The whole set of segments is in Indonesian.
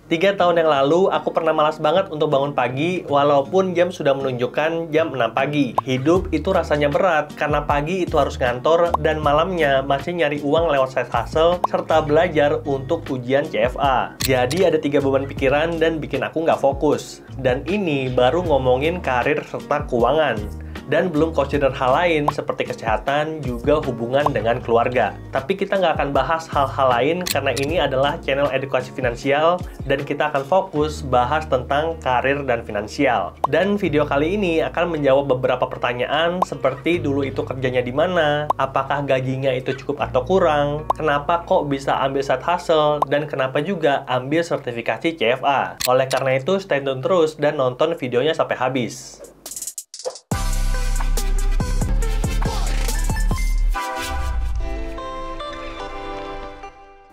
3 tahun yang lalu, aku pernah malas banget untuk bangun pagi, walaupun jam sudah menunjukkan jam 6 pagi. Hidup itu rasanya berat, karena pagi itu harus ngantor, dan malamnya masih nyari uang lewat side hustle, serta belajar untuk ujian CFA. Jadi ada 3 beban pikiran dan bikin aku nggak fokus. Dan ini baru ngomongin karir serta keuangan. Dan belum consider hal lain seperti kesehatan, juga hubungan dengan keluarga. Tapi kita nggak akan bahas hal-hal lain karena ini adalah channel edukasi finansial dan kita akan fokus bahas tentang karir dan finansial. Dan video kali ini akan menjawab beberapa pertanyaan seperti dulu itu kerjanya di mana, apakah gajinya itu cukup atau kurang, kenapa kok bisa ambil side hustle, dan kenapa juga ambil sertifikasi CFA. Oleh karena itu, stay tune terus dan nonton videonya sampai habis.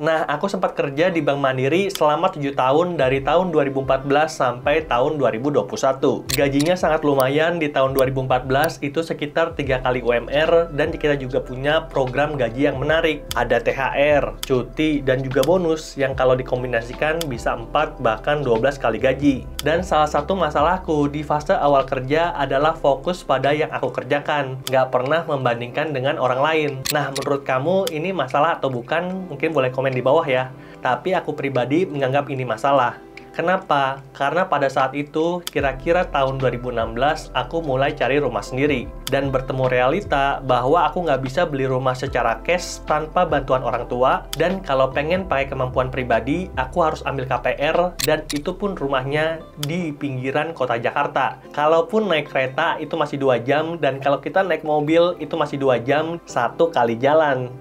Nah, aku sempat kerja di Bank Mandiri selama 7 tahun dari tahun 2014 sampai tahun 2021. Gajinya sangat lumayan di tahun 2014 itu sekitar 3 kali UMR dan kita juga punya program gaji yang menarik. Ada THR, cuti, dan juga bonus yang kalau dikombinasikan bisa 4 bahkan 12 kali gaji. Dan salah satu masalahku di fase awal kerja adalah fokus pada yang aku kerjakan. Nggak pernah membandingkan dengan orang lain. Nah, menurut kamu ini masalah atau bukan? Mungkin boleh komen di bawah ya. Tapi aku pribadi menganggap ini masalah. Kenapa? Karena pada saat itu, kira-kira tahun 2016, aku mulai cari rumah sendiri. Dan bertemu realita bahwa aku nggak bisa beli rumah secara cash tanpa bantuan orang tua. Dan kalau pengen pakai kemampuan pribadi, aku harus ambil KPR. Dan itu pun rumahnya di pinggiran kota Jakarta. Kalaupun naik kereta, itu masih 2 jam. Dan kalau kita naik mobil, itu masih 2 jam, 1 kali jalan.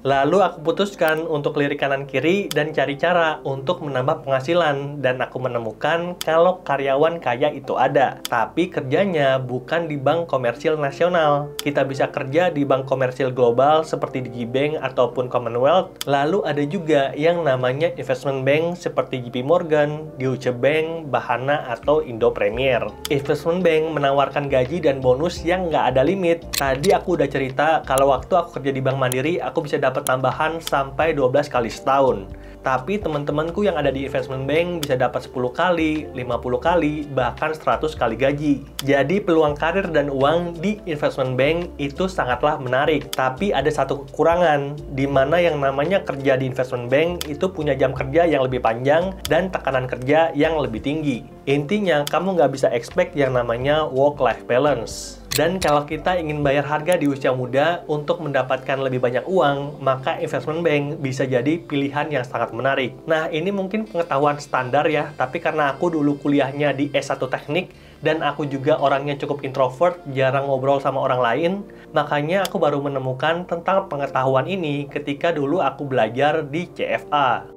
Lalu aku putuskan untuk lirik kanan kiri dan cari cara untuk menambah penghasilan. Dan aku menemukan kalau karyawan kaya itu ada. Tapi kerjanya bukan di bank komersil nasional. Kita bisa kerja di bank komersil global seperti Digibank ataupun Commonwealth. Lalu ada juga yang namanya investment bank seperti JP Morgan, Deutsche Bank, Bahana, atau Indo Premier. Investment bank menawarkan gaji dan bonus yang nggak ada limit. Tadi aku udah cerita kalau waktu aku kerja di Bank Mandiri, aku bisa dapat tambahan sampai 12 kali setahun. Tapi teman-temanku yang ada di investment bank bisa dapat 10 kali, 50 kali, bahkan 100 kali gaji. Jadi peluang karir dan uang di investment bank itu sangatlah menarik. Tapi ada satu kekurangan, di mana yang namanya kerja di investment bank itu punya jam kerja yang lebih panjang dan tekanan kerja yang lebih tinggi. Intinya, kamu nggak bisa expect yang namanya work-life balance. Dan kalau kita ingin bayar harga di usia muda untuk mendapatkan lebih banyak uang, maka investment bank bisa jadi pilihan yang sangat menarik. Nah, ini mungkin pengetahuan standar ya, tapi karena aku dulu kuliahnya di S1 Teknik, dan aku juga orangnya cukup introvert, jarang ngobrol sama orang lain, makanya aku baru menemukan tentang pengetahuan ini ketika dulu aku belajar di CFA.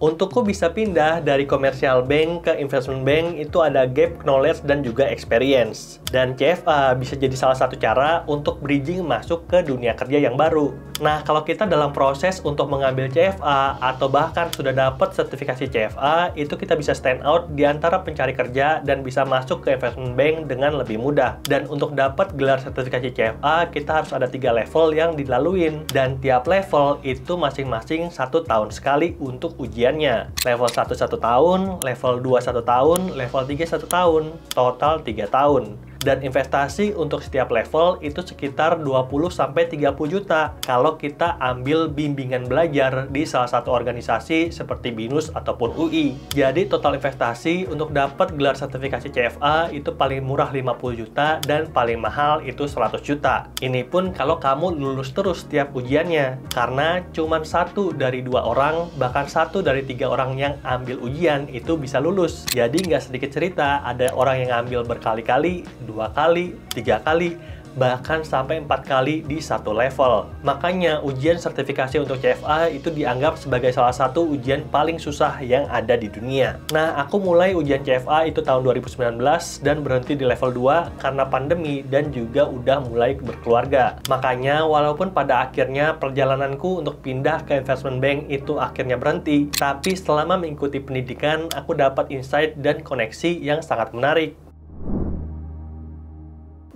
Untuk kok bisa pindah dari commercial bank ke investment bank itu ada gap knowledge dan juga experience. Dan CFA bisa jadi salah satu cara untuk bridging masuk ke dunia kerja yang baru. Nah, kalau kita dalam proses untuk mengambil CFA atau bahkan sudah dapat sertifikasi CFA, itu kita bisa stand out di antara pencari kerja dan bisa masuk ke investment bank dengan lebih mudah. Dan untuk dapat gelar sertifikasi CFA, kita harus ada 3 level yang dilaluin. Dan tiap level itu masing-masing 1 tahun sekali untuk ujian. Level 1 1 tahun, level 2 1 tahun, level 3 1 tahun, total 3 tahun. Dan investasi untuk setiap level itu sekitar 20-30 juta kalau kita ambil bimbingan belajar di salah satu organisasi seperti BINUS ataupun UI. Jadi total investasi untuk dapat gelar sertifikasi CFA itu paling murah 50 juta dan paling mahal itu 100 juta. Ini pun kalau kamu lulus terus setiap ujiannya, karena cuma 1 dari 2 orang, bahkan 1 dari 3 orang yang ambil ujian itu bisa lulus. Jadi nggak sedikit cerita, ada orang yang ambil berkali-kali, 2 kali, 3 kali, bahkan sampai 4 kali di satu level. Makanya ujian sertifikasi untuk CFA itu dianggap sebagai salah satu ujian paling susah yang ada di dunia. Nah, aku mulai ujian CFA itu tahun 2019 dan berhenti di level 2 karena pandemi dan juga udah mulai berkeluarga. Makanya walaupun pada akhirnya perjalananku untuk pindah ke investment bank itu akhirnya berhenti, tapi selama mengikuti pendidikan aku dapat insight dan koneksi yang sangat menarik.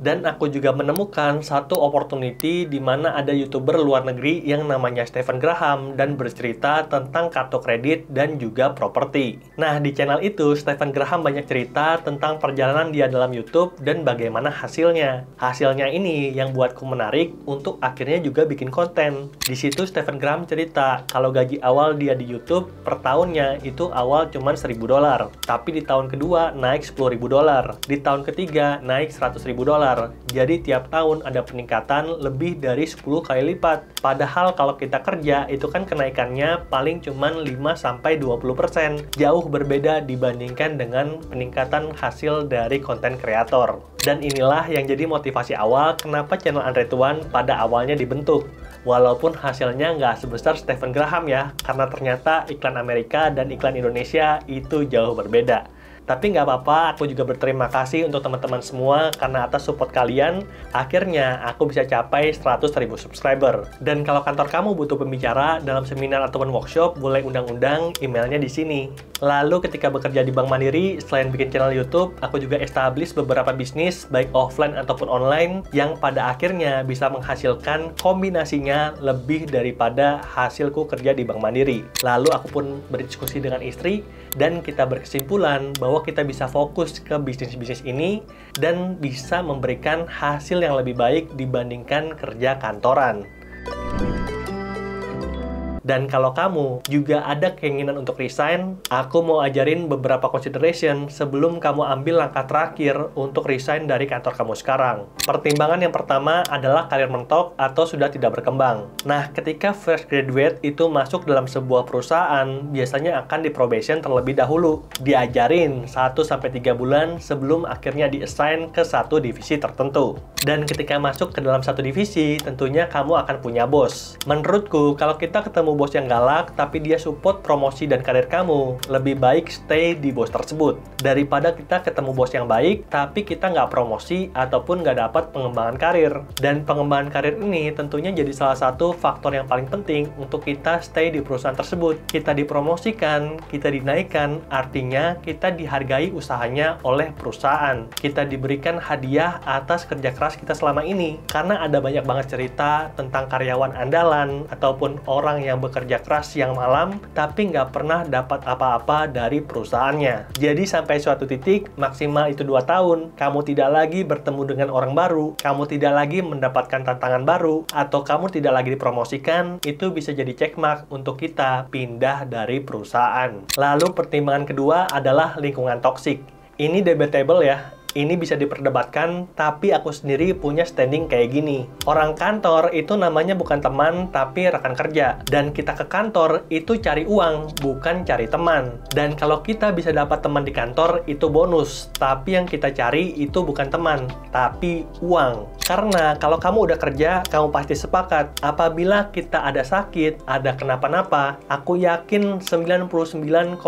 Dan aku juga menemukan satu opportunity di mana ada YouTuber luar negeri yang namanya Stephen Graham dan bercerita tentang kartu kredit dan juga properti. Nah, di channel itu Stephen Graham banyak cerita tentang perjalanan dia dalam YouTube dan bagaimana hasilnya. Hasilnya ini yang buatku menarik untuk akhirnya juga bikin konten. Di situ Stephen Graham cerita kalau gaji awal dia di YouTube per tahunnya itu awal cuma $1.000, tapi di tahun kedua naik $10.000, di tahun ketiga naik $100.000. Jadi tiap tahun ada peningkatan lebih dari 10 kali lipat. Padahal kalau kita kerja itu kan kenaikannya paling cuman 5-20%. Jauh berbeda dibandingkan dengan peningkatan hasil dari konten kreator. Dan inilah yang jadi motivasi awal kenapa channel Andre Tuan pada awalnya dibentuk. Walaupun hasilnya nggak sebesar Stephen Graham ya, karena ternyata iklan Amerika dan iklan Indonesia itu jauh berbeda. Tapi nggak apa-apa, aku juga berterima kasih untuk teman-teman semua karena atas support kalian, akhirnya aku bisa capai 100.000 subscriber. Dan kalau kantor kamu butuh pembicara dalam seminar ataupun workshop, boleh undang-undang, emailnya di sini. Lalu ketika bekerja di Bank Mandiri, selain bikin channel YouTube, aku juga establish beberapa bisnis, baik offline ataupun online, yang pada akhirnya bisa menghasilkan kombinasinya lebih daripada hasilku kerja di Bank Mandiri. Lalu aku pun berdiskusi dengan istri, dan kita berkesimpulan bahwa kita bisa fokus ke bisnis-bisnis ini dan bisa memberikan hasil yang lebih baik dibandingkan kerja kantoran. Dan kalau kamu juga ada keinginan untuk resign, aku mau ajarin beberapa consideration sebelum kamu ambil langkah terakhir untuk resign dari kantor kamu sekarang. Pertimbangan yang pertama adalah karir mentok atau sudah tidak berkembang. Nah, ketika fresh graduate itu masuk dalam sebuah perusahaan, biasanya akan di probation terlebih dahulu. Diajarin 1-3 bulan sebelum akhirnya di-assign ke satu divisi tertentu. Dan ketika masuk ke dalam satu divisi, tentunya kamu akan punya bos. Menurutku, kalau kita ketemu bos yang galak, tapi dia support promosi dan karir kamu, lebih baik stay di bos tersebut. Daripada kita ketemu bos yang baik, tapi kita nggak promosi ataupun nggak dapat pengembangan karir. Dan pengembangan karir ini tentunya jadi salah satu faktor yang paling penting untuk kita stay di perusahaan tersebut. Kita dipromosikan, kita dinaikkan, artinya kita dihargai usahanya oleh perusahaan. Kita diberikan hadiah atas kerja keras kita selama ini. Karena ada banyak banget cerita tentang karyawan andalan ataupun orang yang bekerja keras siang malam, tapi nggak pernah dapat apa-apa dari perusahaannya. Jadi sampai suatu titik, maksimal itu 2 tahun, kamu tidak lagi bertemu dengan orang baru, kamu tidak lagi mendapatkan tantangan baru, atau kamu tidak lagi dipromosikan, itu bisa jadi checkmark untuk kita pindah dari perusahaan. Lalu pertimbangan kedua adalah lingkungan toksik. Ini debatable ya. Ini bisa diperdebatkan, tapi aku sendiri punya standing kayak gini. Orang kantor itu namanya bukan teman, tapi rekan kerja. Dan kita ke kantor itu cari uang, bukan cari teman. Dan kalau kita bisa dapat teman di kantor, itu bonus. Tapi yang kita cari itu bukan teman, tapi uang. Karena kalau kamu udah kerja, kamu pasti sepakat. Apabila kita ada sakit, ada kenapa-napa, aku yakin 99,9%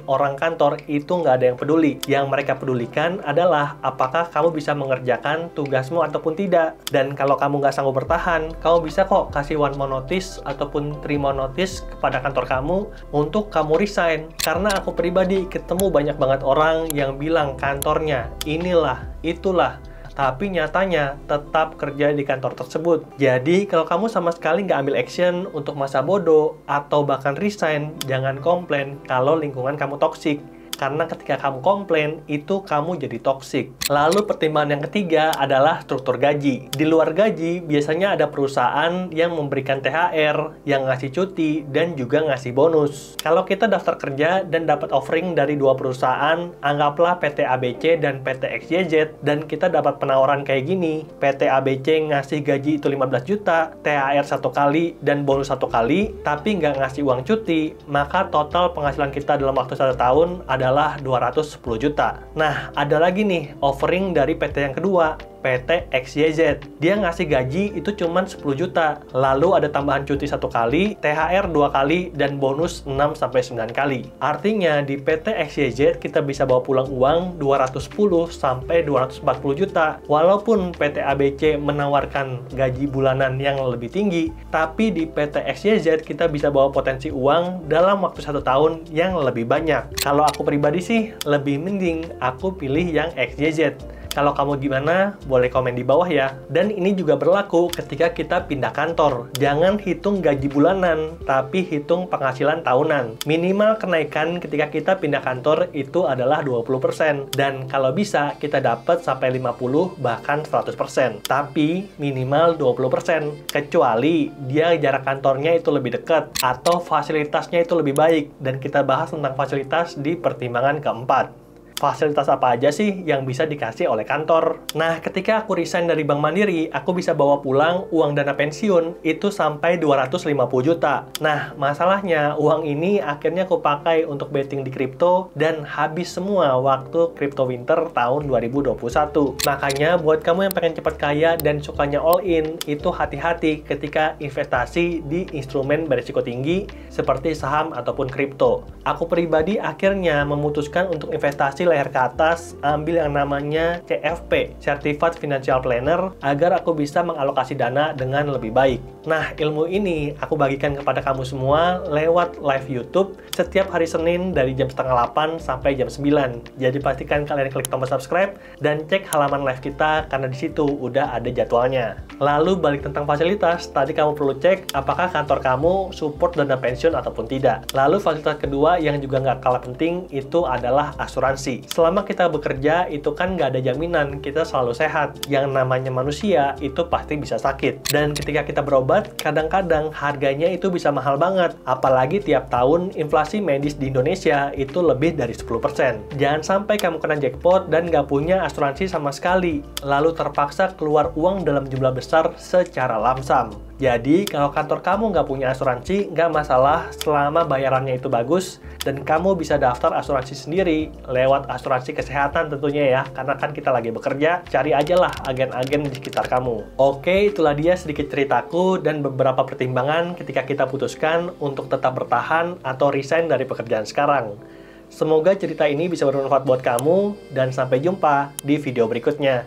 orang kantor itu nggak ada yang peduli. Yang mereka pedulikan adalah apakah kamu bisa mengerjakan tugasmu ataupun tidak. Dan kalau kamu nggak sanggup bertahan, kamu bisa kok kasih 1 month notice ataupun 3 month notice kepada kantor kamu untuk kamu resign. Karena aku pribadi ketemu banyak banget orang yang bilang kantornya inilah, itulah, tapi nyatanya tetap kerja di kantor tersebut. Jadi kalau kamu sama sekali nggak ambil action untuk masa bodoh atau bahkan resign, jangan komplain kalau lingkungan kamu toksik. Karena ketika kamu komplain, itu kamu jadi toksik. Lalu pertimbangan yang ketiga adalah struktur gaji. Di luar gaji, biasanya ada perusahaan yang memberikan THR, yang ngasih cuti, dan juga ngasih bonus. Kalau kita daftar kerja dan dapat offering dari 2 perusahaan, anggaplah PT ABC dan PT XYZ, dan kita dapat penawaran kayak gini, PT ABC ngasih gaji itu 15 juta, THR 1 kali, dan bonus 1 kali, tapi nggak ngasih uang cuti, maka total penghasilan kita dalam waktu 1 tahun adalah 210 juta. Nah, ada lagi nih offering dari PT yang kedua, PT XYZ. Dia ngasih gaji itu cuma 10 juta. Lalu ada tambahan cuti 1 kali, THR 2 kali, dan bonus 6-9 kali. Artinya di PT XYZ kita bisa bawa pulang uang 210-240 juta. Walaupun PT ABC menawarkan gaji bulanan yang lebih tinggi, tapi di PT XYZ kita bisa bawa potensi uang dalam waktu 1 tahun yang lebih banyak. Kalau aku pribadi sih, lebih mending aku pilih yang XYZ. Kalau kamu gimana, boleh komen di bawah ya. Dan ini juga berlaku ketika kita pindah kantor. Jangan hitung gaji bulanan, tapi hitung penghasilan tahunan. Minimal kenaikan ketika kita pindah kantor itu adalah 20%. Dan kalau bisa, kita dapat sampai 50 bahkan 100%. Tapi minimal 20%. Kecuali dia jarak kantornya itu lebih dekat atau fasilitasnya itu lebih baik. Dan kita bahas tentang fasilitas di pertimbangan keempat. Fasilitas apa aja sih yang bisa dikasih oleh kantor? Nah, ketika aku resign dari Bank Mandiri, aku bisa bawa pulang uang dana pensiun itu sampai 250 juta. Nah, masalahnya uang ini akhirnya aku pakai untuk betting di kripto dan habis semua waktu crypto winter tahun 2021. Makanya buat kamu yang pengen cepat kaya dan sukanya all in, itu hati-hati ketika investasi di instrumen berisiko tinggi seperti saham ataupun kripto. Aku pribadi akhirnya memutuskan untuk investasi leher ke atas, ambil yang namanya CFP, Certified Financial Planner, agar aku bisa mengalokasi dana dengan lebih baik. Nah, ilmu ini aku bagikan kepada kamu semua lewat live YouTube setiap hari Senin dari jam 7:30 sampai jam 9. Jadi pastikan kalian klik tombol subscribe dan cek halaman live kita karena di situ udah ada jadwalnya. Lalu balik tentang fasilitas, tadi kamu perlu cek apakah kantor kamu support dana pensiun ataupun tidak. Lalu fasilitas kedua yang juga nggak kalah penting itu adalah asuransi. Selama kita bekerja itu kan nggak ada jaminan kita selalu sehat. Yang namanya manusia itu pasti bisa sakit. Dan ketika kita berobat, kadang-kadang harganya itu bisa mahal banget. Apalagi tiap tahun inflasi medis di Indonesia itu lebih dari 10%. Jangan sampai kamu kena jackpot dan nggak punya asuransi sama sekali. Lalu terpaksa keluar uang dalam jumlah besar secara lamsam. Jadi, kalau kantor kamu nggak punya asuransi, nggak masalah selama bayarannya itu bagus dan kamu bisa daftar asuransi sendiri lewat asuransi kesehatan tentunya ya, karena kan kita lagi bekerja, cari aja lah agen-agen di sekitar kamu. Oke, itulah dia sedikit ceritaku dan beberapa pertimbangan ketika kita putuskan untuk tetap bertahan atau resign dari pekerjaan sekarang. Semoga cerita ini bisa bermanfaat buat kamu dan sampai jumpa di video berikutnya.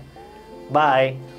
Bye!